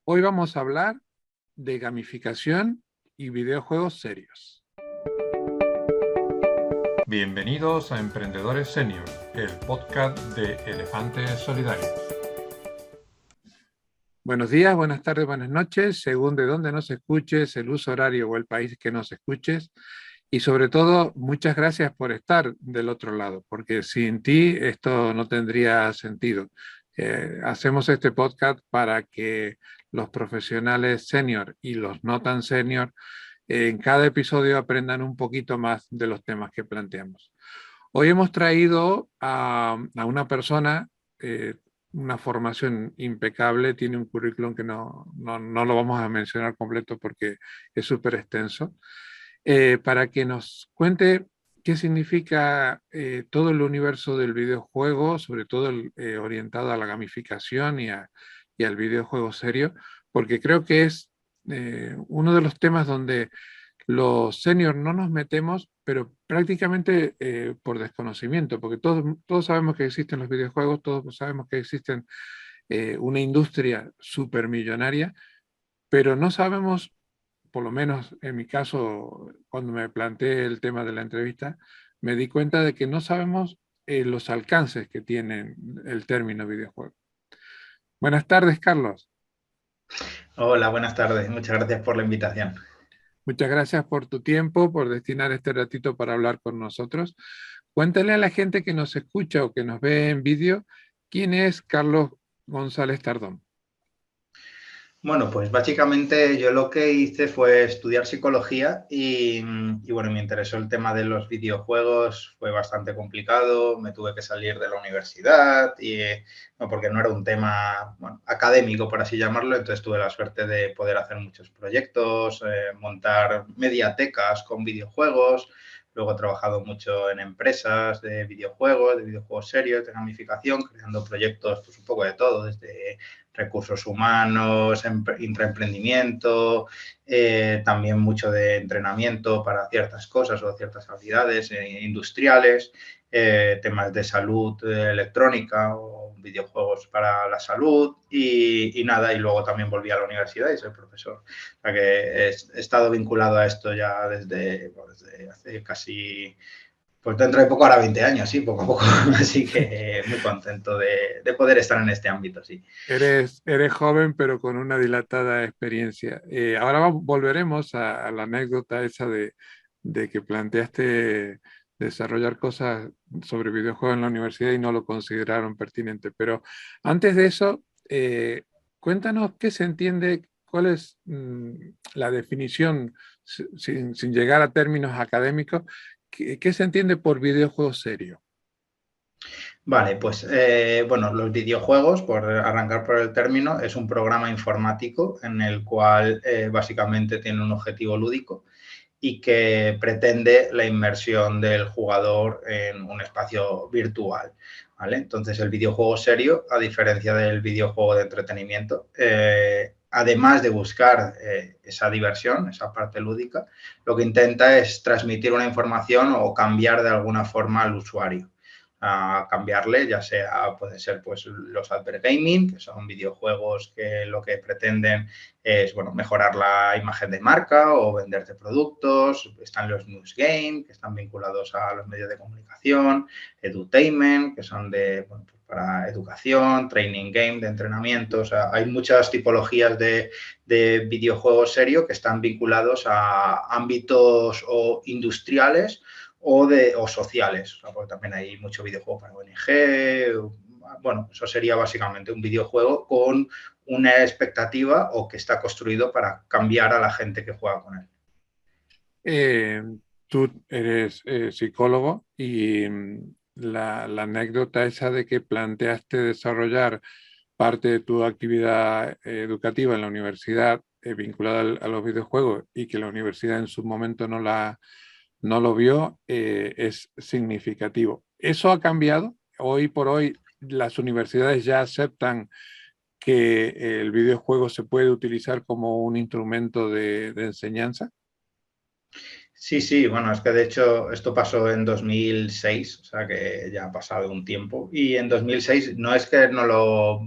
Hoy vamos a hablar de gamificación y videojuegos serios. Bienvenidos a Emprendedores Senior, el podcast de Elefantes Solidarios. Buenos días, buenas tardes, buenas noches, según de dónde nos escuches, el uso horario o el país que nos escuches. Y sobre todo, muchas gracias por estar del otro lado, porque sin ti esto no tendría sentido. Hacemos este podcast para que los profesionales senior y los no tan senior en cada episodio aprendan un poquito más de los temas que planteamos. Hoy hemos traído a una persona, una formación impecable, tiene un currículum que no lo vamos a mencionar completo porque es súper extenso, para que nos cuente qué significa todo el universo del videojuego, sobre todo orientado a la gamificación y al videojuego serio, porque creo que es uno de los temas donde los seniors no nos metemos, pero prácticamente por desconocimiento, porque todos sabemos que existen los videojuegos, todos sabemos que existen una industria supermillonaria, pero no sabemos, por lo menos en mi caso, cuando me planteé el tema de la entrevista, me di cuenta de que no sabemos los alcances que tiene el término videojuego. Buenas tardes, Carlos. Hola, buenas tardes. Muchas gracias por la invitación. Muchas gracias por tu tiempo, por destinar este ratito para hablar con nosotros. Cuéntale a la gente que nos escucha o que nos ve en vídeo, ¿quién es Carlos González Tardón? Bueno, pues básicamente yo lo que hice fue estudiar psicología y bueno, me interesó el tema de los videojuegos, fue bastante complicado, me tuve que salir de la universidad no, porque no era un tema académico, por así llamarlo, entonces tuve la suerte de poder hacer muchos proyectos, montar mediatecas con videojuegos. Luego he trabajado mucho en empresas de videojuegos serios, de gamificación, creando proyectos, pues un poco de todo, desde recursos humanos, intraemprendimiento, también mucho de entrenamiento para ciertas cosas o ciertas habilidades industriales, temas de salud electrónica o videojuegos para la salud y nada, y luego también volví a la universidad y soy profesor. O sea que he estado vinculado a esto ya desde hace casi... Pues dentro de poco, ahora 20 años, sí, poco a poco. Así que muy contento de poder estar en este ámbito, sí. Eres joven, pero con una dilatada experiencia. Ahora volveremos a la anécdota esa de que planteaste desarrollar cosas sobre videojuegos en la universidad y no lo consideraron pertinente. Pero antes de eso, cuéntanos qué se entiende, cuál es la definición, sin llegar a términos académicos, qué se entiende por videojuego serio. Vale, pues bueno, los videojuegos, por arrancar por el término, es un programa informático en el cual básicamente tiene un objetivo lúdico y que pretende la inmersión del jugador en un espacio virtual, ¿vale? Entonces, el videojuego serio, a diferencia del videojuego de entretenimiento, además de buscar esa diversión, esa parte lúdica, lo que intenta es transmitir una información o cambiar de alguna forma al usuario. A cambiarle, ya sea, puede ser pues los advert gaming, que son videojuegos que lo que pretenden es, bueno, mejorar la imagen de marca o venderte productos. Están los news game, que están vinculados a los medios de comunicación, edutainment, que son de, bueno, pues para educación, training game, de entrenamiento. O sea, hay muchas tipologías de videojuegos serios que están vinculados a ámbitos o industriales o sociales, o sea, porque también hay mucho videojuego para ONG. Bueno, eso sería básicamente un videojuego con una expectativa o que está construido para cambiar a la gente que juega con él. Eh, Tú eres psicólogo y la anécdota esa de que planteaste desarrollar parte de tu actividad educativa en la universidad vinculada a los videojuegos y que la universidad en su momento no lo vio, es significativo. ¿Eso ha cambiado? Hoy por hoy las universidades ya aceptan que el videojuego se puede utilizar como un instrumento de enseñanza. Sí, sí, bueno, es que de hecho esto pasó en 2006, o sea que ya ha pasado un tiempo. Y en 2006 no es que no lo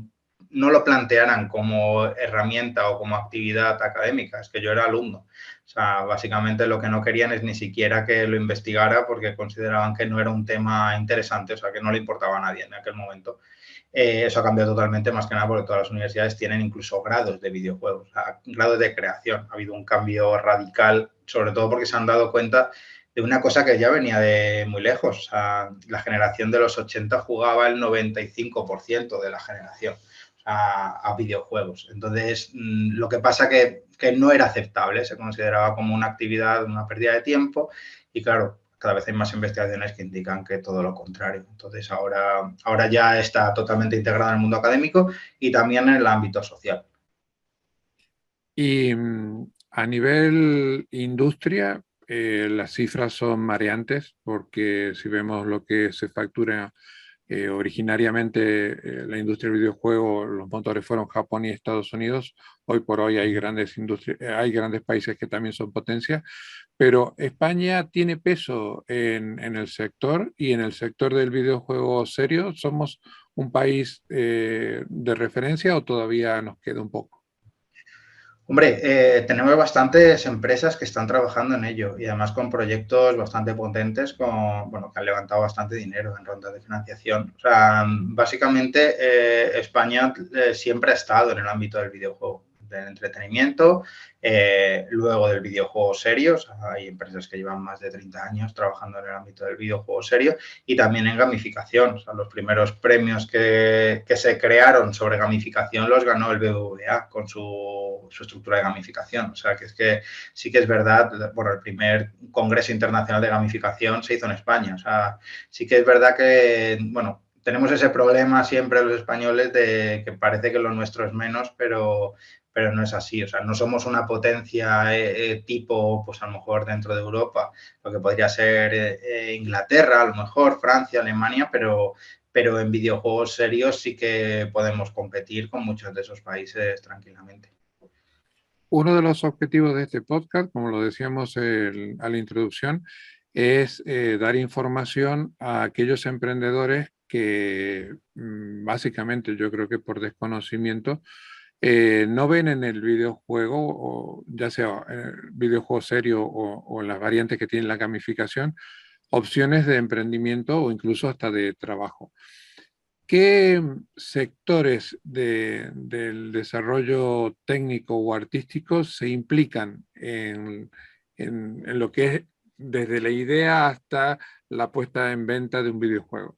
no lo plantearan como herramienta o como actividad académica, es que yo era alumno. O sea, básicamente lo que no querían es ni siquiera que lo investigara porque consideraban que no era un tema interesante, o sea, que no le importaba a nadie en aquel momento. Eso ha cambiado totalmente, más que nada porque todas las universidades tienen incluso grados de videojuegos, o sea, grados de creación. Ha habido un cambio radical, sobre todo porque se han dado cuenta de una cosa que ya venía de muy lejos. O sea, la generación de los 80 jugaba el 95% de la generación a videojuegos. Entonces, lo que pasa que no era aceptable, se consideraba como una actividad, una pérdida de tiempo y claro, cada vez hay más investigaciones que indican que todo lo contrario. Entonces, ahora ya está totalmente integrado en el mundo académico y también en el ámbito social. Y a nivel industria, las cifras son mareantes porque si vemos lo que se factura originariamente, la industria del videojuego, los motores fueron Japón y Estados Unidos. Hoy por hoy hay grandes hay grandes países que también son potencia, pero España tiene peso en el sector y en el sector del videojuego serio. ¿Somos un país de referencia o todavía nos queda un poco? Hombre, tenemos bastantes empresas que están trabajando en ello y además con proyectos bastante potentes bueno, que han levantado bastante dinero en rondas de financiación. O sea, básicamente España siempre ha estado en el ámbito del videojuego, del entretenimiento, luego del videojuego serio. O sea, hay empresas que llevan más de 30 años trabajando en el ámbito del videojuego serio y también en gamificación. O sea, los primeros premios que se crearon sobre gamificación los ganó el BBVA con su estructura de gamificación. O sea, que es que sí que es verdad, bueno, el primer Congreso Internacional de Gamificación se hizo en España. O sea, sí que es verdad que, bueno, tenemos ese problema siempre los españoles de que parece que lo nuestro es menos, pero no es así. O sea, no somos una potencia tipo, pues a lo mejor dentro de Europa, lo que podría ser Inglaterra, a lo mejor Francia, Alemania, pero en videojuegos serios sí que podemos competir con muchos de esos países tranquilamente. Uno de los objetivos de este podcast, como lo decíamos a la introducción, es dar información a aquellos emprendedores que básicamente yo creo que por desconocimiento no ven en el videojuego, o ya sea videojuego serio o las variantes que tiene la gamificación, opciones de emprendimiento o incluso hasta de trabajo. ¿Qué sectores del desarrollo técnico o artístico se implican en lo que es desde la idea hasta la puesta en venta de un videojuego?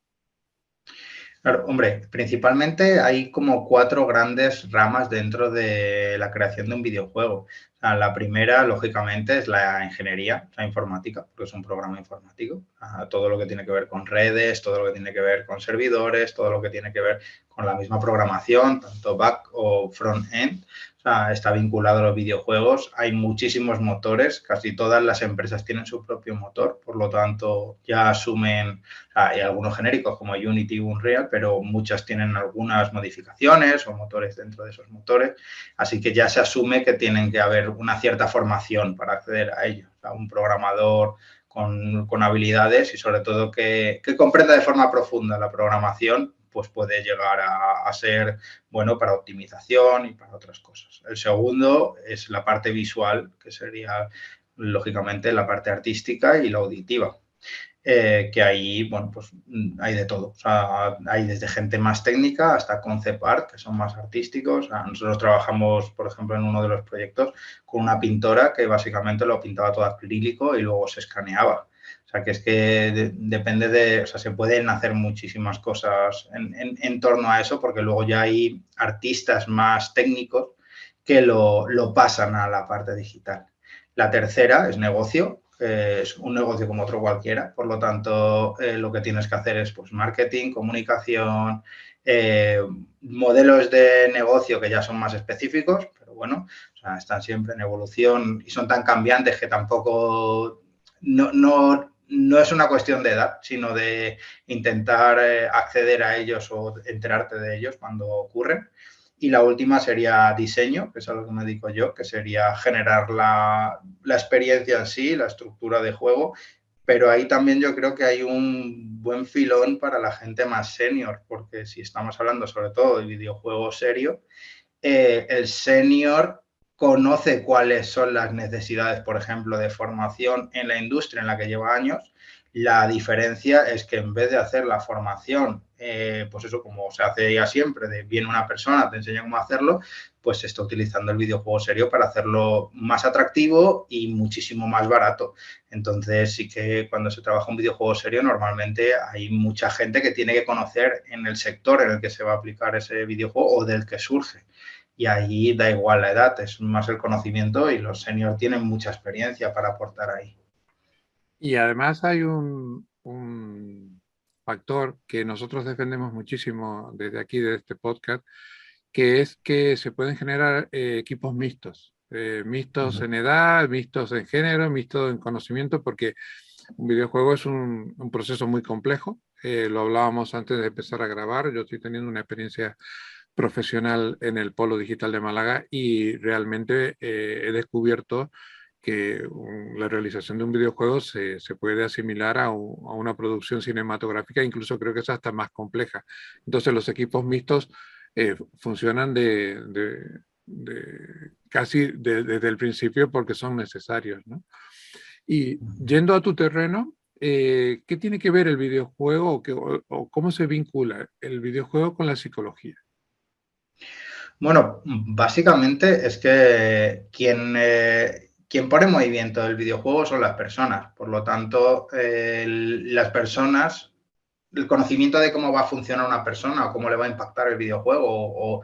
Claro, hombre, principalmente hay como 4 grandes ramas dentro de la creación de un videojuego. O sea, la primera, lógicamente, es la ingeniería, la informática, porque es un programa informático. Todo lo que tiene que ver con redes, todo lo que tiene que ver con servidores, todo lo que tiene que ver con la misma programación, tanto back o front-end. O sea, está vinculado a los videojuegos. Hay muchísimos motores, casi todas las empresas tienen su propio motor, por lo tanto, ya asumen, hay algunos genéricos como Unity y Unreal, pero muchas tienen algunas modificaciones o motores dentro de esos motores, así que ya se asume que tienen que haber una cierta formación para acceder a ello. O sea, un programador con habilidades y sobre todo que comprenda de forma profunda la programación, pues puede llegar a ser bueno para optimización y para otras cosas. El segundo es la parte visual, que sería lógicamente la parte artística y la auditiva. Que ahí, bueno, pues hay de todo. O sea, hay desde gente más técnica hasta concept art, que son más artísticos. O sea, nosotros trabajamos, por ejemplo, en uno de los proyectos con una pintora que básicamente lo pintaba todo acrílico y luego se escaneaba. O sea, que es que depende de, o sea, se pueden hacer muchísimas cosas en torno a eso, porque luego ya hay artistas más técnicos que lo pasan a la parte digital. La tercera es negocio, es un negocio como otro cualquiera, por lo tanto, lo que tienes que hacer es pues, marketing, comunicación, modelos de negocio que ya son más específicos, pero bueno, o sea, están siempre en evolución y son tan cambiantes que tampoco no es una cuestión de edad, sino de intentar acceder a ellos o enterarte de ellos cuando ocurren. Y la última sería diseño, que es a lo que me dedico yo, que sería generar la experiencia en sí, la estructura de juego, pero ahí también yo creo que hay un buen filón para la gente más senior, porque si estamos hablando sobre todo de videojuego serio, el senior conoce cuáles son las necesidades, por ejemplo, de formación en la industria en la que lleva años. La diferencia es que en vez de hacer la formación, pues eso como se hace ya siempre, de viene una persona, te enseña cómo hacerlo, pues se está utilizando el videojuego serio para hacerlo más atractivo y muchísimo más barato. Entonces sí que cuando se trabaja un videojuego serio normalmente hay mucha gente que tiene que conocer en el sector en el que se va a aplicar ese videojuego o del que surge. Y ahí da igual la edad, es más el conocimiento y los seniors tienen mucha experiencia para aportar ahí. Y además hay un factor que nosotros defendemos muchísimo desde aquí, de este podcast, que es que se pueden generar equipos mixtos. Mixtos en edad, mixtos en género, mixtos en conocimiento, porque un videojuego es un proceso muy complejo. Lo hablábamos antes de empezar a grabar. Yo estoy teniendo una experiencia profesional en el Polo Digital de Málaga y realmente he descubierto que la realización de un videojuego se puede asimilar a una producción cinematográfica, incluso creo que es hasta más compleja. Entonces los equipos mixtos funcionan casi desde el principio porque son necesarios, ¿no? Y yendo a tu terreno, ¿qué tiene que ver el videojuego o cómo se vincula el videojuego con la psicología? Bueno, básicamente es que quien pone en movimiento el videojuego son las personas. Por lo tanto, las personas, el conocimiento de cómo va a funcionar una persona o cómo le va a impactar el videojuego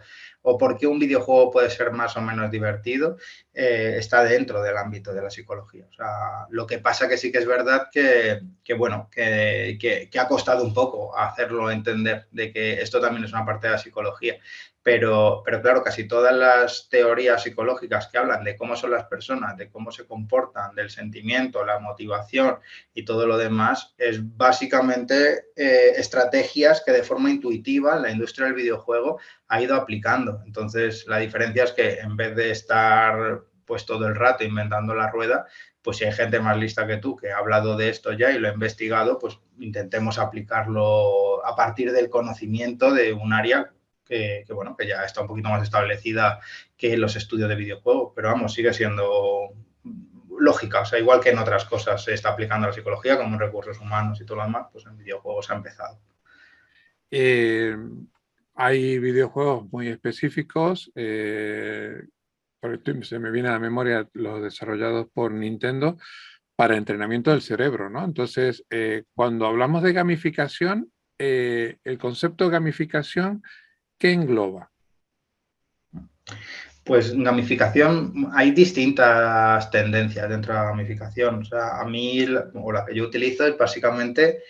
o por qué un videojuego puede ser más o menos divertido, está dentro del ámbito de la psicología. O sea, lo que pasa que sí que es verdad que ha costado un poco hacerlo entender de que esto también es una parte de la psicología. Pero claro, casi todas las teorías psicológicas que hablan de cómo son las personas, de cómo se comportan, del sentimiento, la motivación y todo lo demás, es básicamente estrategias que de forma intuitiva la industria del videojuego ha ido aplicando. Entonces, la diferencia es que en vez de estar pues todo el rato inventando la rueda, pues si hay gente más lista que tú que ha hablado de esto ya y lo ha investigado, pues intentemos aplicarlo a partir del conocimiento de un área que ya está un poquito más establecida que los estudios de videojuegos, pero vamos, sigue siendo lógica, o sea, igual que en otras cosas se está aplicando la psicología, como en recursos humanos y todo lo demás, pues en videojuegos ha empezado. Hay videojuegos muy específicos, se me viene a la memoria los desarrollados por Nintendo para entrenamiento del cerebro, ¿no? Entonces, cuando hablamos de gamificación, el concepto de gamificación, ¿qué engloba? Pues gamificación, hay distintas tendencias dentro de la gamificación. O sea, a mí, o la que yo utilizo es básicamente,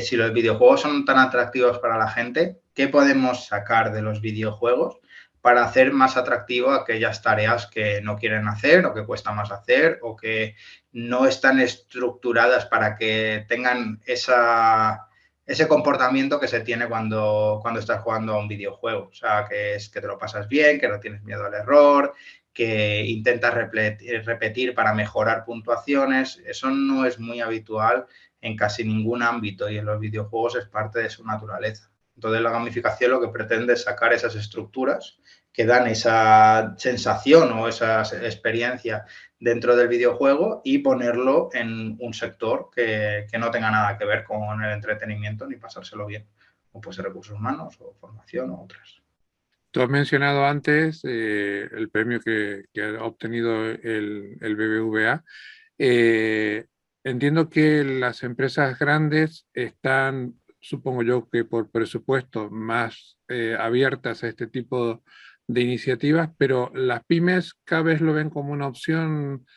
si los videojuegos son tan atractivos para la gente, ¿qué podemos sacar de los videojuegos para hacer más atractivo aquellas tareas que no quieren hacer o que cuesta más hacer o que no están estructuradas para que tengan ese comportamiento que se tiene cuando estás jugando a un videojuego? O sea, que es que te lo pasas bien, que no tienes miedo al error, que intentas repetir para mejorar puntuaciones. Eso no es muy habitual en casi ningún ámbito y en los videojuegos es parte de su naturaleza. Entonces, la gamificación lo que pretende es sacar esas estructuras que dan esa sensación o esa experiencia dentro del videojuego y ponerlo en un sector que no tenga nada que ver con el entretenimiento ni pasárselo bien, o puede ser recursos humanos o formación o otras. Tú has mencionado antes el premio que ha obtenido el BBVA. Entiendo que las empresas grandes están, supongo yo, que por presupuesto más abiertas a este tipo de iniciativas, pero las pymes cada vez lo ven como una opción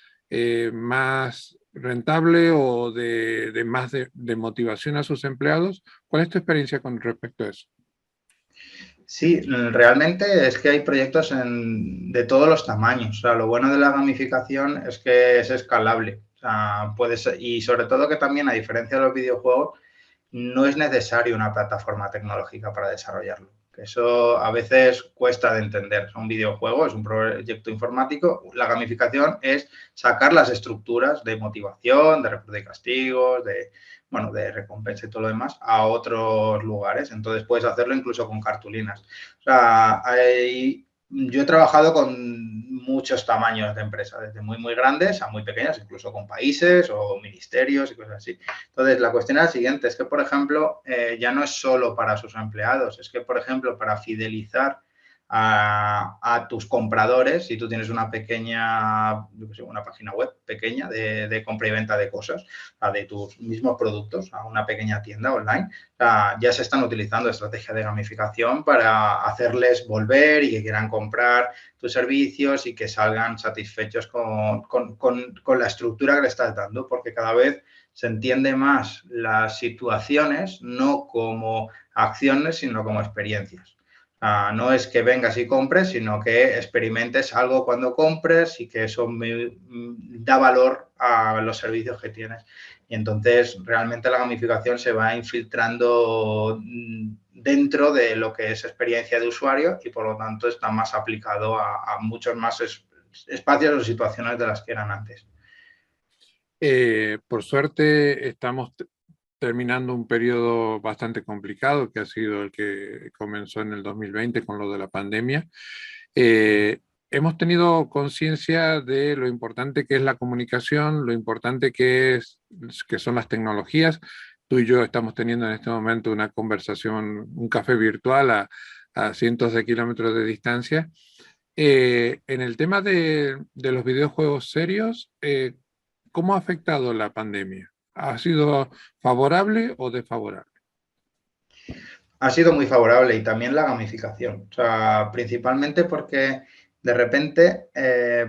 más rentable o de más de motivación a sus empleados. ¿Cuál es tu experiencia con respecto a eso? Sí, realmente es que hay proyectos de todos los tamaños. O sea, lo bueno de la gamificación es que es escalable. O sea, y sobre todo que también, a diferencia de los videojuegos, no es necesario una plataforma tecnológica para desarrollarlo. que eso a veces cuesta de entender. Un videojuego es un proyecto informático, la gamificación es sacar las estructuras de motivación, de recuerdo y castigos, de recompensa y todo lo demás a otros lugares. Entonces puedes hacerlo incluso con cartulinas. O sea, yo he trabajado con muchos tamaños de empresas, desde muy, muy grandes a muy pequeñas, incluso con países o ministerios y cosas así. Entonces, la cuestión es la siguiente, es que, por ejemplo, ya no es solo para sus empleados, es que, por ejemplo, para fidelizar a tus compradores, si tú tienes una pequeña, yo qué sé, una página web pequeña de compra y venta de cosas, de tus mismos productos, a una pequeña tienda online, ya se están utilizando estrategias de gamificación para hacerles volver y que quieran comprar tus servicios y que salgan satisfechos con la estructura que le estás dando, porque cada vez se entiende más las situaciones no como acciones, sino como experiencias. No es que vengas y compres, sino que experimentes algo cuando compres y que eso da valor a los servicios que tienes. Y entonces realmente la gamificación se va infiltrando dentro de lo que es experiencia de usuario y por lo tanto está más aplicado a muchos más espacios o situaciones de las que eran antes. Por suerte estamos terminando un periodo bastante complicado, que ha sido el que comenzó en el 2020 con lo de la pandemia. Hemos tenido conciencia de lo importante que es la comunicación, lo importante que son las tecnologías. Tú y yo estamos teniendo en este momento una conversación, un café virtual a cientos de kilómetros de distancia. En el tema de los videojuegos serios, ¿cómo ha afectado la pandemia? ¿Ha sido favorable o desfavorable? Ha sido muy favorable y también la gamificación. O sea, principalmente porque de repente,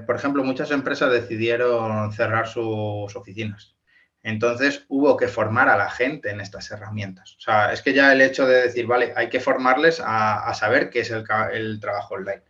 por ejemplo, muchas empresas decidieron cerrar sus oficinas. Entonces hubo que formar a la gente en estas herramientas. O sea, es que ya el hecho de decir, vale, hay que formarles a saber qué es el trabajo online,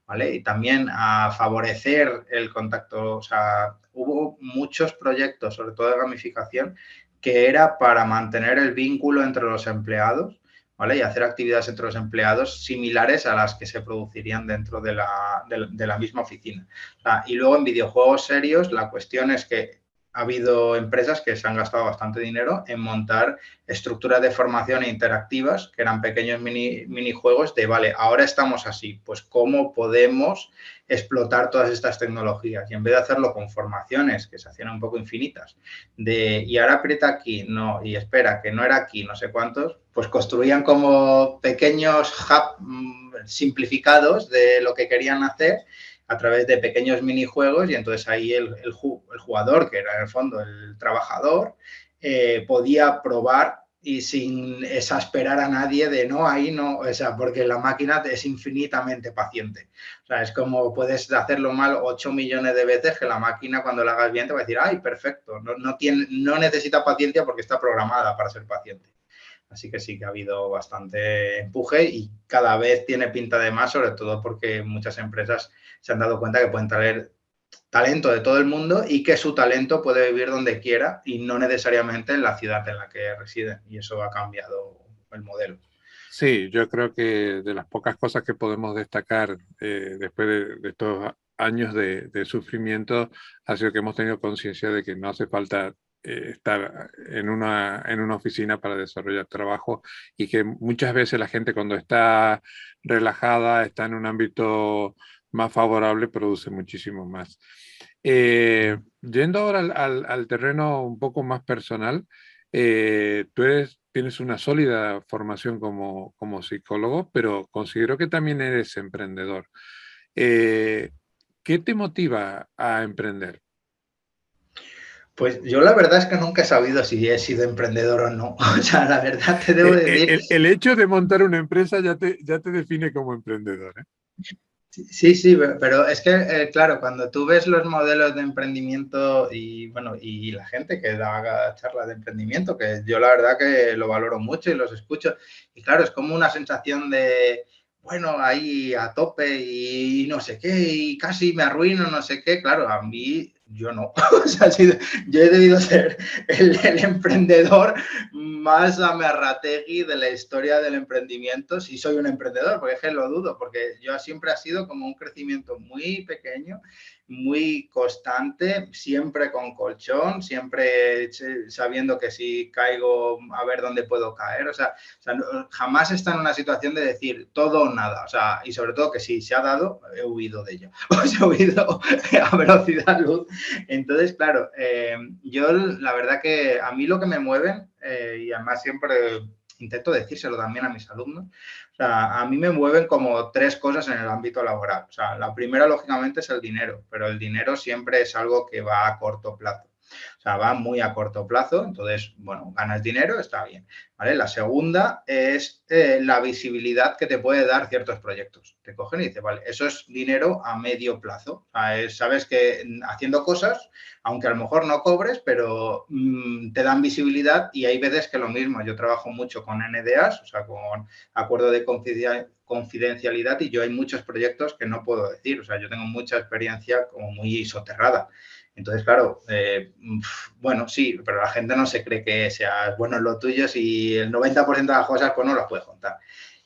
¿vale? Y también a favorecer el contacto. O sea, hubo muchos proyectos, sobre todo de gamificación, que era para mantener el vínculo entre los empleados, ¿vale? Y hacer actividades entre los empleados similares a las que se producirían dentro de la misma oficina. O sea, y luego en videojuegos serios, la cuestión es que ha habido empresas que se han gastado bastante dinero en montar estructuras de formación interactivas, que eran pequeños minijuegos de, vale, ahora estamos así, pues ¿cómo podemos explotar todas estas tecnologías? Y en vez de hacerlo con formaciones que se hacían un poco infinitas, y ahora aprieta aquí, no, y espera, que no era aquí, no sé cuántos, pues construían como pequeños hubs simplificados de lo que querían hacer a través de pequeños minijuegos y entonces ahí el jugador, que era en el fondo el trabajador, podía probar y sin exasperar a nadie de no, ahí no, o sea, porque la máquina es infinitamente paciente. O sea, es como puedes hacerlo mal 8 millones de veces que la máquina cuando la hagas bien te va a decir, ay, perfecto, no necesita paciencia porque está programada para ser paciente. Así que sí que ha habido bastante empuje y cada vez tiene pinta de más, sobre todo porque muchas empresas se han dado cuenta que pueden traer talento de todo el mundo y que su talento puede vivir donde quiera y no necesariamente en la ciudad en la que residen. Y eso ha cambiado el modelo. Sí, yo creo que de las pocas cosas que podemos destacar después de estos años de sufrimiento ha sido que hemos tenido conciencia de que no hace falta estar en una oficina para desarrollar trabajo y que muchas veces la gente cuando está relajada, está en un ámbito más favorable, produce muchísimo más. Yendo ahora al terreno un poco más personal, tú tienes una sólida formación como psicólogo, pero considero que también eres emprendedor. Eh, ¿Qué te motiva a emprender? Pues yo la verdad es que nunca he sabido si he sido emprendedor o no. O sea, la verdad te debo decir. El hecho de montar una empresa ya te define como emprendedor, ¿eh? Sí, sí, pero es que, claro, cuando tú ves los modelos de emprendimiento y, bueno, y la gente que da charlas de emprendimiento, que yo la verdad que lo valoro mucho y los escucho, y claro, es como una sensación de, bueno, ahí a tope y no sé qué, y casi me arruino, no sé qué, claro, a mí yo no. O sea, yo he debido ser el emprendedor más amarrategui de la historia del emprendimiento, si soy un emprendedor, porque es que lo dudo, porque yo siempre ha sido como un crecimiento muy pequeño, muy constante, siempre con colchón, siempre sabiendo que si caigo, a ver dónde puedo caer. O sea jamás está en una situación de decir todo o nada. O sea, y sobre todo que si se ha dado, he huido de ello. O sea, he huido a velocidad luz. Entonces, claro, yo la verdad que a mí lo que me mueven, y además siempre intento decírselo también a mis alumnos, o sea, a mí me mueven como 3 cosas en el ámbito laboral. O sea, la primera, lógicamente, es el dinero, pero el dinero siempre es algo que va a corto plazo. O sea, va muy a corto plazo, entonces, bueno, ganas dinero, está bien. ¿Vale? La segunda es la visibilidad que te puede dar ciertos proyectos. Te cogen y dicen, vale, eso es dinero a medio plazo. O sea, sabes que haciendo cosas, aunque a lo mejor no cobres, pero te dan visibilidad y hay veces que lo mismo. Yo trabajo mucho con NDAs, o sea, con acuerdo de confidencialidad, y yo hay muchos proyectos que no puedo decir. O sea, yo tengo mucha experiencia como muy soterrada. Entonces, claro, bueno, sí, pero la gente no se cree que seas bueno en lo tuyo si el 90% de las cosas pues no las puedes contar.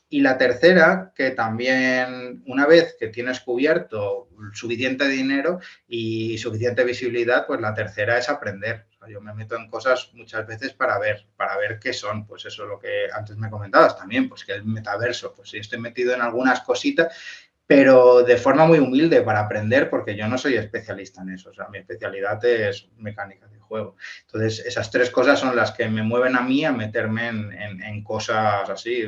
Y la tercera, que también una vez que tienes cubierto suficiente dinero y suficiente visibilidad, pues la tercera es aprender. O sea, yo me meto en cosas muchas veces para ver qué son. Pues eso es lo que antes me comentabas también, pues que el metaverso, pues sí estoy metido en algunas cositas, pero de forma muy humilde para aprender, porque yo no soy especialista en eso. O sea, mi especialidad es mecánica de juego. Entonces, esas 3 cosas son las que me mueven a mí a meterme en cosas así,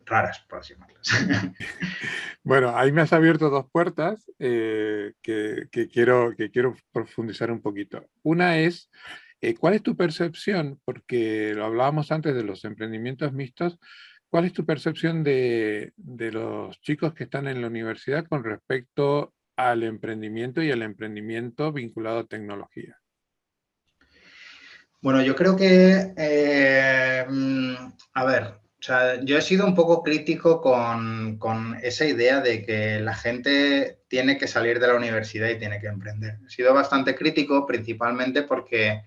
raras, por así llamarlas. Bueno, ahí me has abierto 2 puertas que quiero profundizar un poquito. Una es, ¿cuál es tu percepción? Porque lo hablábamos antes de los emprendimientos mixtos. ¿Cuál es tu percepción de los chicos que están en la universidad con respecto al emprendimiento y al emprendimiento vinculado a tecnología? Bueno, yo creo que, a ver, o sea, yo he sido un poco crítico con esa idea de que la gente tiene que salir de la universidad y tiene que emprender. He sido bastante crítico, principalmente porque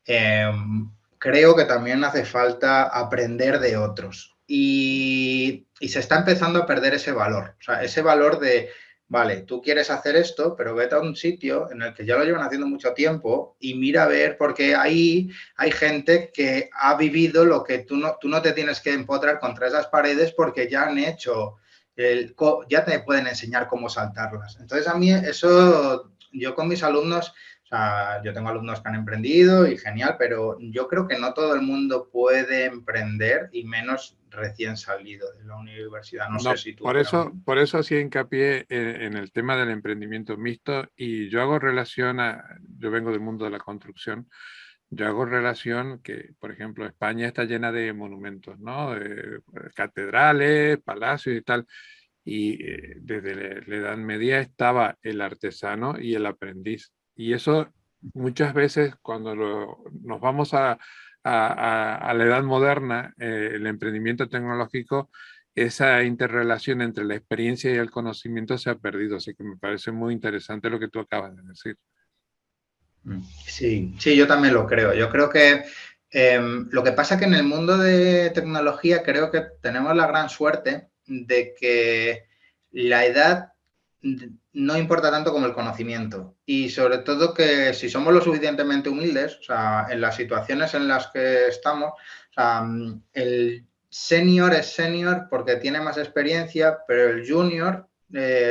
creo que también hace falta aprender de otros. Y se está empezando a perder ese valor. O sea, ese valor de, vale, tú quieres hacer esto, pero vete a un sitio en el que ya lo llevan haciendo mucho tiempo y mira a ver, porque ahí hay gente que ha vivido lo que tú no te tienes que empotrar contra esas paredes porque ya han hecho, ya te pueden enseñar cómo saltarlas. Entonces, a mí eso, yo con mis alumnos, o sea, yo tengo alumnos que han emprendido y genial, pero yo creo que no todo el mundo puede emprender, y menos recién salido de la universidad. No sé No, si tú opinas lo mismo. por eso hacía hincapié en el tema del emprendimiento mixto, y yo hago relación yo vengo del mundo de la construcción, yo hago relación que, por ejemplo, España está llena de monumentos, ¿no? De catedrales, palacios y tal, y desde la Edad Media estaba el artesano y el aprendiz, y eso muchas veces cuando nos vamos a la edad moderna, el emprendimiento tecnológico, esa interrelación entre la experiencia y el conocimiento se ha perdido, así que me parece muy interesante lo que tú acabas de decir. Sí, sí, yo también lo creo. Yo creo que lo que pasa que en el mundo de tecnología creo que tenemos la gran suerte de que la edad no importa tanto como el conocimiento. Y sobre todo que si somos lo suficientemente humildes, o sea, en las situaciones en las que estamos, o sea, el senior es senior porque tiene más experiencia, pero el junior,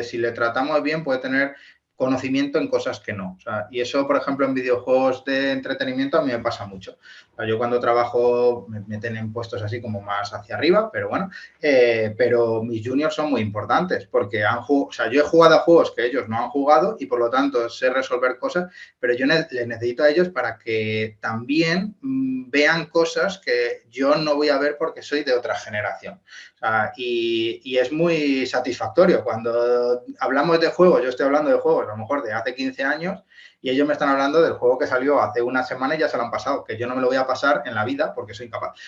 si le tratamos bien, puede tener conocimiento en cosas que no. O sea, y eso, por ejemplo, en videojuegos de entretenimiento a mí me pasa mucho. O sea, yo cuando trabajo me meten en puestos así como más hacia arriba, pero bueno, pero mis juniors son muy importantes porque o sea, yo he jugado a juegos que ellos no han jugado y por lo tanto sé resolver cosas, pero yo les necesito a ellos para que también vean cosas que yo no voy a ver porque soy de otra generación. O sea, y es muy satisfactorio cuando hablamos de juegos. Yo estoy hablando de juegos a lo mejor de hace 15 años y ellos me están hablando del juego que salió hace una semana y ya se lo han pasado, que yo no me lo voy a pasar en la vida porque soy incapaz.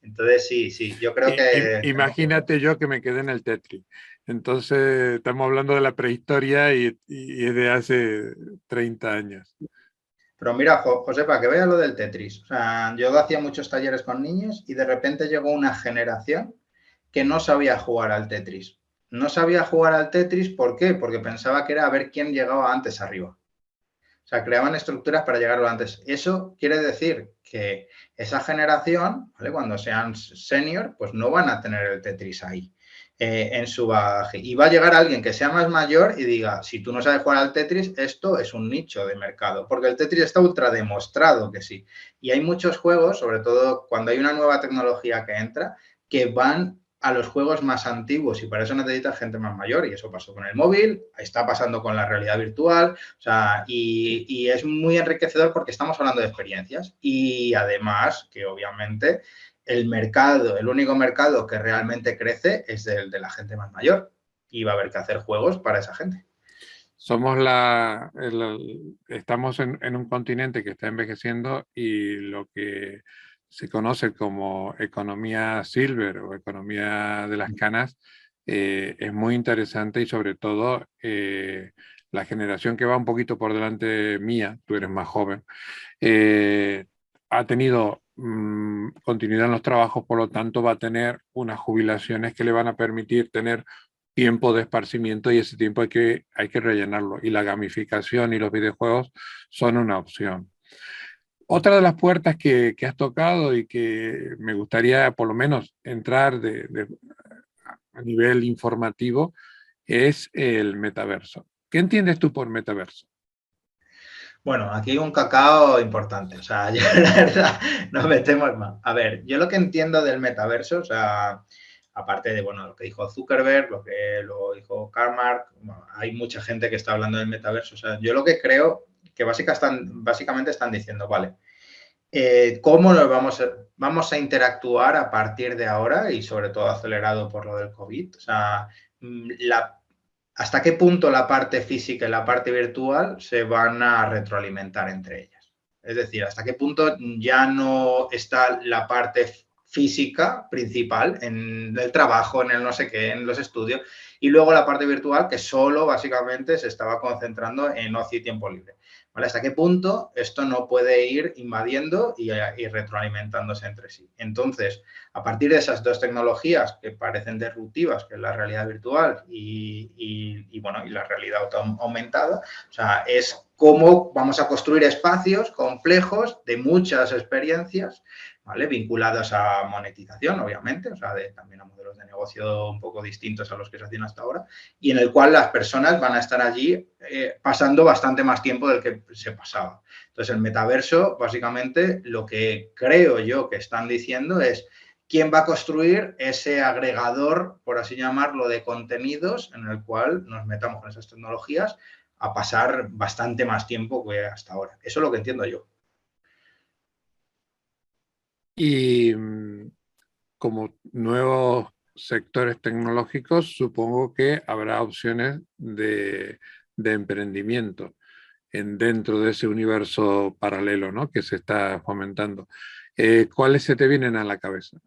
Entonces sí, yo creo que... Imagínate yo que me quedé en el Tetris. Entonces, estamos hablando de la prehistoria y es de hace 30 años. Pero mira, José, para que veas lo del Tetris. O sea, yo hacía muchos talleres con niños y de repente llegó una generación que no sabía jugar al Tetris. No sabía jugar al Tetris, ¿por qué? Porque pensaba que era a ver quién llegaba antes arriba. O sea, creaban estructuras para llegarlo antes. Eso quiere decir que esa generación, ¿vale? Cuando sean senior, pues no van a tener el Tetris ahí en su bagaje. Y va a llegar alguien que sea más mayor y diga, si tú no sabes jugar al Tetris, esto es un nicho de mercado, porque el Tetris está ultra demostrado que sí. Y hay muchos juegos, sobre todo cuando hay una nueva tecnología que entra, que van a los juegos más antiguos y para eso necesitas gente más mayor y eso pasó con el móvil, está pasando con la realidad virtual, o sea, y es muy enriquecedor porque estamos hablando de experiencias y además que obviamente el mercado, el único mercado que realmente crece es el de la gente más mayor y va a haber que hacer juegos para esa gente. Somos estamos en un continente que está envejeciendo y lo que se conoce como economía silver o economía de las canas es muy interesante y sobre todo la generación que va un poquito por delante mía, tú eres más joven, ha tenido continuidad en los trabajos, por lo tanto va a tener unas jubilaciones que le van a permitir tener tiempo de esparcimiento y ese tiempo hay que rellenarlo y la gamificación y los videojuegos son una opción. Otra de las puertas que has tocado y que me gustaría por lo menos entrar a nivel informativo es el metaverso. ¿Qué entiendes tú por metaverso? Bueno, aquí hay un cacao importante, o sea, yo, la verdad, no metemos más. A ver, yo lo que entiendo del metaverso, o sea, aparte de, bueno, lo que dijo Zuckerberg, lo que lo dijo Karl Marx, bueno, hay mucha gente que está hablando del metaverso, o sea, yo lo que creo que básicamente están diciendo, vale, ¿cómo nos vamos a interactuar a partir de ahora y sobre todo acelerado por lo del COVID? O sea, ¿hasta qué punto la parte física y la parte virtual se van a retroalimentar entre ellas? Es decir, ¿hasta qué punto ya no está la parte física principal en el trabajo, en el no sé qué, en los estudios, y luego la parte virtual que solo básicamente se estaba concentrando en ocio y tiempo libre? ¿Vale? ¿Hasta qué punto esto no puede ir invadiendo y retroalimentándose entre sí? Entonces, a partir de esas dos tecnologías que parecen disruptivas, que es la realidad virtual y la realidad aumentada, o sea, es cómo vamos a construir espacios complejos de muchas experiencias, ¿vale? Vinculadas a monetización, obviamente, o sea, también a modelos de negocio un poco distintos a los que se hacían hasta ahora, y en el cual las personas van a estar allí pasando bastante más tiempo del que se pasaba. Entonces, el metaverso, básicamente, lo que creo yo que están diciendo es quién va a construir ese agregador, por así llamarlo, de contenidos en el cual nos metamos con esas tecnologías a pasar bastante más tiempo que hasta ahora. Eso es lo que entiendo yo. Y como nuevos sectores tecnológicos, supongo que habrá opciones de emprendimiento dentro de ese universo paralelo, ¿no?, que se está fomentando. ¿Cuáles se te vienen a la cabeza?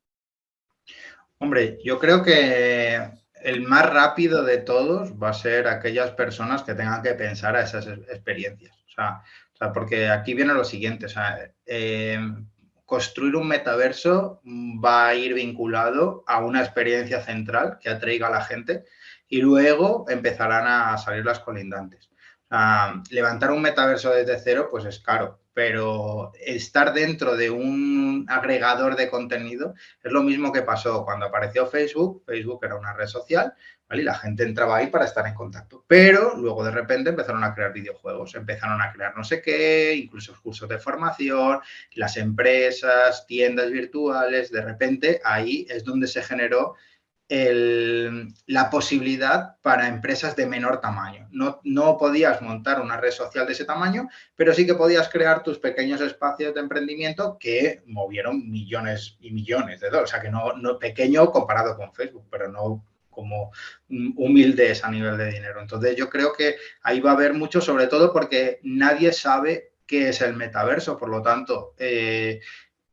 Hombre, yo creo que el más rápido de todos va a ser aquellas personas que tengan que pensar a esas experiencias. O sea, porque aquí viene lo siguiente, o sea, construir un metaverso va a ir vinculado a una experiencia central que atraiga a la gente y luego empezarán a salir las colindantes. Levantar un metaverso desde cero, pues es caro, pero estar dentro de un agregador de contenido es lo mismo que pasó cuando apareció Facebook. Facebook era una red social, ¿vale? Y la gente entraba ahí para estar en contacto. Pero luego de repente empezaron a crear videojuegos, empezaron a crear no sé qué, incluso cursos de formación, las empresas, tiendas virtuales. De repente ahí es donde se generó la posibilidad para empresas de menor tamaño. No podías montar una red social de ese tamaño, pero sí que podías crear tus pequeños espacios de emprendimiento que movieron millones y millones de dólares. O sea, que no pequeño comparado con Facebook, pero no como humildes a nivel de dinero. Entonces, yo creo que ahí va a haber mucho, sobre todo porque nadie sabe qué es el metaverso. Por lo tanto,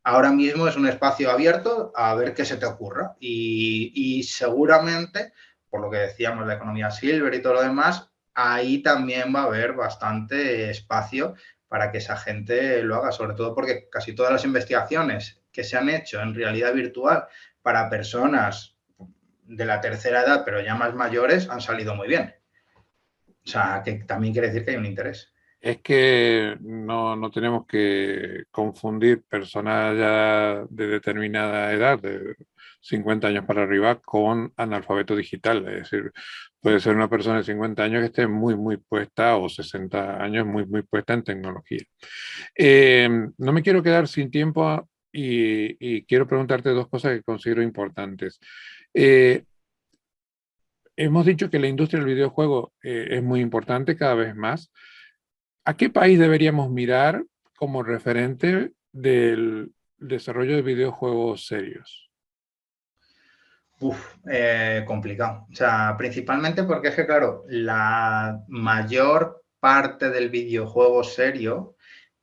ahora mismo es un espacio abierto a ver qué se te ocurra y seguramente por lo que decíamos, la economía silver y todo lo demás, ahí también va a haber bastante espacio para que esa gente lo haga, sobre todo porque casi todas las investigaciones que se han hecho en realidad virtual para personas de la tercera edad, pero ya más mayores, han salido muy bien. O sea, que también quiere decir que hay un interés. Es que no tenemos que confundir personas ya de determinada edad, de 50 años para arriba, con analfabeto digital. Es decir, puede ser una persona de 50 años que esté muy puesta, o 60 años muy puesta en tecnología. No me quiero quedar sin tiempo y quiero preguntarte dos cosas que considero importantes. Eh, Hemos dicho que la industria del videojuego es muy importante cada vez más. ¿A qué país deberíamos mirar como referente del desarrollo de videojuegos serios? Complicado. O sea, principalmente porque es que, claro, la mayor parte del videojuego serio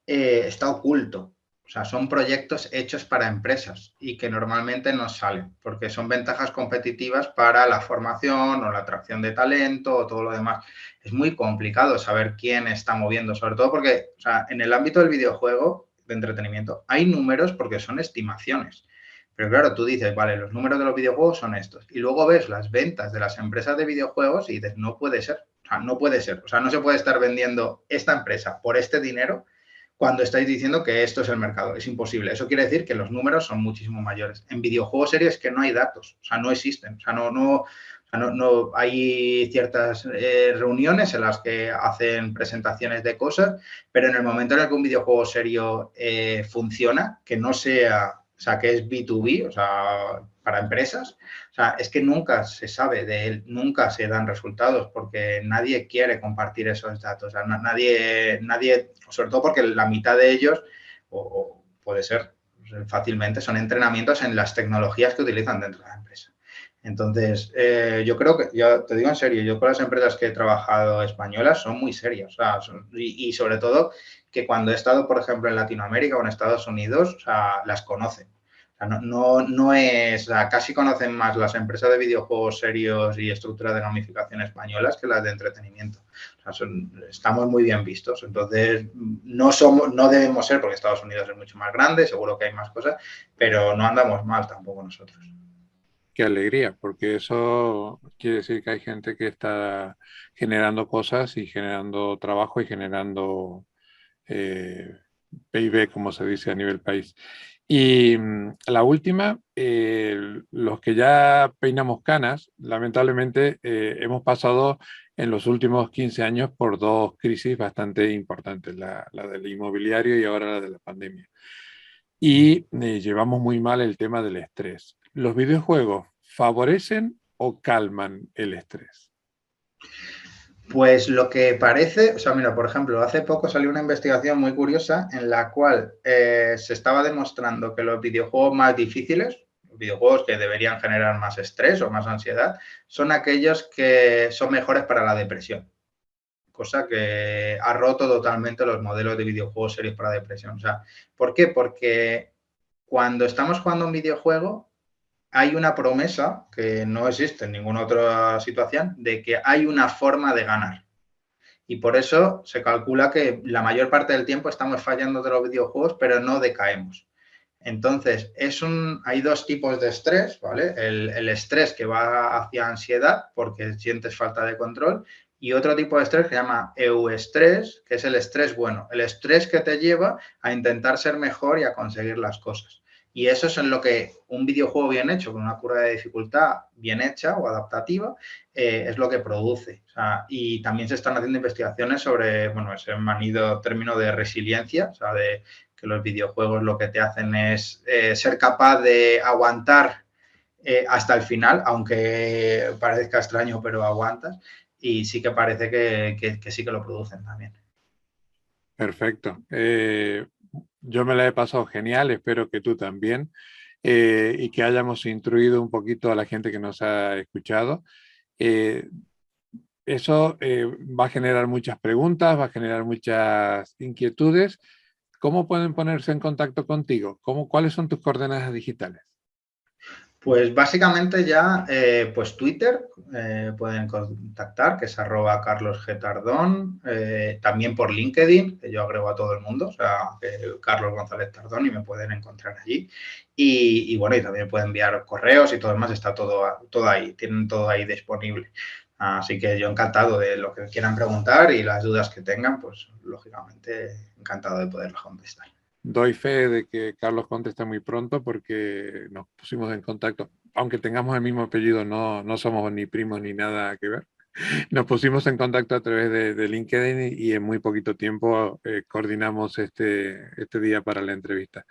está oculto. O sea, son proyectos hechos para empresas y que normalmente no salen porque son ventajas competitivas para la formación o la atracción de talento o todo lo demás. Es muy complicado saber quién está moviendo, sobre todo porque, o sea, en el ámbito del videojuego de entretenimiento hay números porque son estimaciones. Pero claro, tú dices, vale, los números de los videojuegos son estos. Y luego ves las ventas de las empresas de videojuegos y dices, no puede ser. O sea, no puede ser. O sea, no se puede estar vendiendo esta empresa por este dinero cuando estáis diciendo que esto es el mercado. Es imposible. Eso quiere decir que los números son muchísimo mayores. En videojuegos serios es que no hay datos. O sea, no existen. O sea, no hay ciertas reuniones en las que hacen presentaciones de cosas, pero en el momento en el que un videojuego serio funciona, que no sea, o sea, que es B2B, o sea, para empresas, o sea, es que nunca se sabe de él, nunca se dan resultados porque nadie quiere compartir esos datos. O sea, nadie, sobre todo porque la mitad de ellos, o puede ser fácilmente, son entrenamientos en las tecnologías que utilizan dentro de la empresa. Entonces, yo creo que, yo te digo en serio, yo con las empresas que he trabajado españolas son muy serias, o sea, y sobre todo que cuando he estado, por ejemplo, en Latinoamérica o en Estados Unidos, o sea, las conocen. O sea, no es, o sea, casi conocen más las empresas de videojuegos serios y estructuras de gamificación españolas que las de entretenimiento. O sea, estamos muy bien vistos. Entonces, no debemos ser, porque Estados Unidos es mucho más grande, seguro que hay más cosas, pero no andamos mal tampoco nosotros. Qué alegría, porque eso quiere decir que hay gente que está generando cosas y generando trabajo y generando eh, PIB, como se dice a nivel país. Y la última, los que ya peinamos canas, lamentablemente hemos pasado en los últimos 15 años por dos crisis bastante importantes, la del inmobiliario y ahora la de la pandemia. Y llevamos muy mal el tema del estrés. ¿Los videojuegos favorecen o calman el estrés? Pues lo que parece, o sea, mira, por ejemplo, hace poco salió una investigación muy curiosa en la cual se estaba demostrando que los videojuegos más difíciles, los videojuegos que deberían generar más estrés o más ansiedad, son aquellos que son mejores para la depresión. Cosa que ha roto totalmente los modelos de videojuegos serios para depresión. O sea, ¿por qué? Porque cuando estamos jugando un videojuego, hay una promesa que no existe en ninguna otra situación de que hay una forma de ganar. Y por eso se calcula que la mayor parte del tiempo estamos fallando de los videojuegos, pero no decaemos. Entonces, hay dos tipos de estrés, ¿vale? El estrés que va hacia ansiedad porque sientes falta de control y otro tipo de estrés que se llama euestrés, que es el estrés bueno, el estrés que te lleva a intentar ser mejor y a conseguir las cosas. Y eso es en lo que un videojuego bien hecho, con una curva de dificultad bien hecha o adaptativa, es lo que produce. O sea, y también se están haciendo investigaciones sobre, bueno, ese manido término de resiliencia, o sea, de que los videojuegos lo que te hacen es ser capaz de aguantar hasta el final, aunque parezca extraño, pero aguantas. Y sí que parece que sí que lo producen también. Perfecto. Yo me la he pasado genial, espero que tú también, y que hayamos instruido un poquito a la gente que nos ha escuchado. Eh, Eso va a generar muchas preguntas, va a generar muchas inquietudes. ¿Cómo pueden ponerse en contacto contigo? ¿Cuáles son tus coordenadas digitales? Pues básicamente ya, pues Twitter pueden contactar, que es @carlosgtardón, también por LinkedIn, que yo agrego a todo el mundo, o sea, Carlos González Tardón, y me pueden encontrar allí. Y bueno, y también pueden enviar correos y todo demás, está todo ahí, tienen todo ahí disponible. Así que yo encantado de lo que quieran preguntar y las dudas que tengan, pues lógicamente encantado de poderles contestar. Doy fe de que Carlos contesta muy pronto porque nos pusimos en contacto. Aunque tengamos el mismo apellido, no somos ni primos ni nada que ver. Nos pusimos en contacto a través de LinkedIn y en muy poquito tiempo coordinamos este día para la entrevista.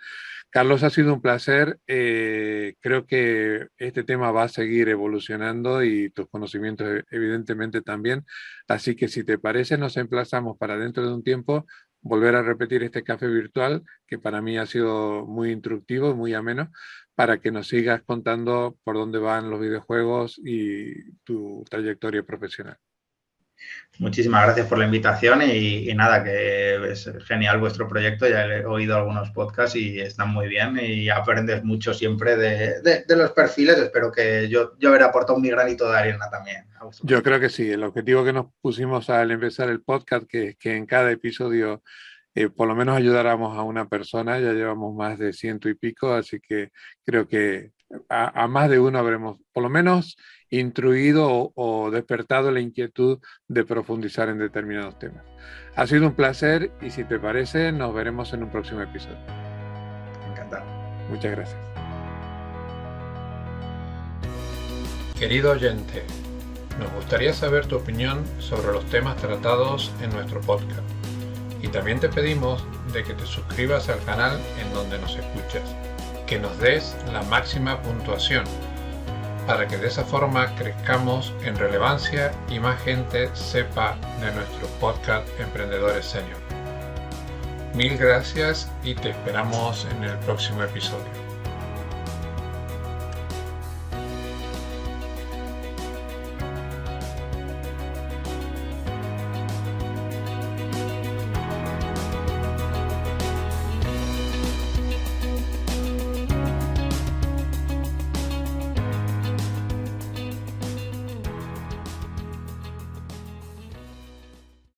Carlos, ha sido un placer. Creo que este tema va a seguir evolucionando y tus conocimientos evidentemente también. Así que si te parece, nos emplazamos para dentro de un tiempo volver a repetir este café virtual, que para mí ha sido muy instructivo y muy ameno, para que nos sigas contando por dónde van los videojuegos y tu trayectoria profesional. Muchísimas gracias por la invitación y nada, que es genial vuestro proyecto. Ya he oído algunos podcasts y están muy bien y aprendes mucho siempre de los perfiles. Espero que yo haber aportado mi granito de arena también. Yo creo que sí. El objetivo que nos pusimos al empezar el podcast, que es que en cada episodio por lo menos ayudáramos a una persona. Ya llevamos más de 100 y pico, así que creo que a más de uno habremos por lo menos instruido o despertado la inquietud de profundizar en determinados temas. Ha sido un placer y si te parece nos veremos en un próximo episodio. Encantado. Muchas gracias. Querido oyente, nos gustaría saber tu opinión sobre los temas tratados en nuestro podcast y también te pedimos de que te suscribas al canal en donde nos escuchas, que nos des la máxima puntuación para que de esa forma crezcamos en relevancia y más gente sepa de nuestro podcast Emprendedores Senior. Mil gracias y te esperamos en el próximo episodio.